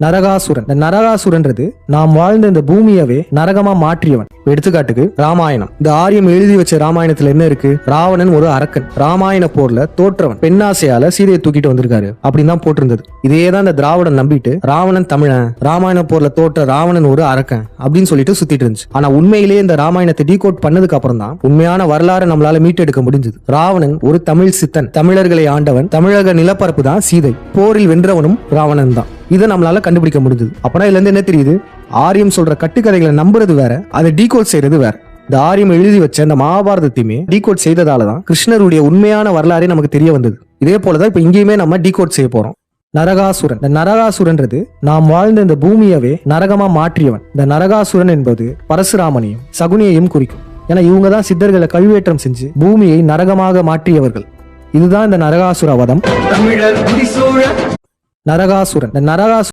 நரகாசுரன். இந்த நரகாசுரன்றது நாம் வாழ்ந்த இந்த பூமியவே நரகமா மாற்றியவன். எடுத்துக்காட்டுக்கு ராமாயணம். இந்த ஆரியம் எழுதி வச்ச ராமாயணத்துல என்ன இருக்கு? ராவணன் ஒரு அரக்கன், ராமாயண போர்ல தோற்றவன், பெண்ணாசையால சீதையை தூக்கிட்டு வந்திருக்காரு அப்படின்னு தான் போட்டிருந்தது. இதேதான் இந்த திராவிடன் நம்பிட்டு ராவணன் தமிழன், ராமாயண போர்ல தோற்ற ராவணன் ஒரு அரக்கன் அப்படின்னு சொல்லிட்டு சுத்திட்டு இருந்துச்சு. ஆனா உண்மையிலேயே இந்த ராமாயணத்தை டீகோட் பண்ணதுக்கு அப்புறம் தான் உண்மையான வரலாறு நம்மளால மீட்டெடுக்க முடிஞ்சது. ராவணன் ஒரு தமிழ் சித்தன், தமிழர்களை ஆண்டவன், தமிழக நிலப்பரப்பு தான் சீதை, போரில் வென்றவனும் ராவணன் தான். இதை நம்மளால கண்டுபிடிக்க முடிஞ்சது. அப்பனா இதுல இருந்து என்ன தெரியுது? ஆரியம் சொல்ற கட்டுக்கதைகளை நம்புறது வேற, அதை டீகோட் செய்யறது வேற. இந்த ஆரியம் எழுதி வச்ச இந்த மகாபாரதத்தையுமே டீகோட் செய்ததாலதான் கிருஷ்ணருடைய உண்மையான வரலாறே நமக்கு தெரிய வந்தது. இதே போலதான் இப்ப இங்கேயுமே நம்ம டீகோட் செய்ய போறோம். நரகாசுரன். இந்த நரகாசுரன்றது நாம் வாழ்ந்த இந்த பூமியவே நரகமா மாற்றியவன். இந்த நரகாசுரன் என்பது பரசுராமனையும் சகுனியையும் குறிக்கும். ஏன்னா இவங்க தான் சித்தர்களை கழுவேற்றம் செஞ்சு பூமியை நரகமாக மாற்றியவர்கள். இதுதான் இந்த நரகாசுர வதம். நரகாசுரன். இந்த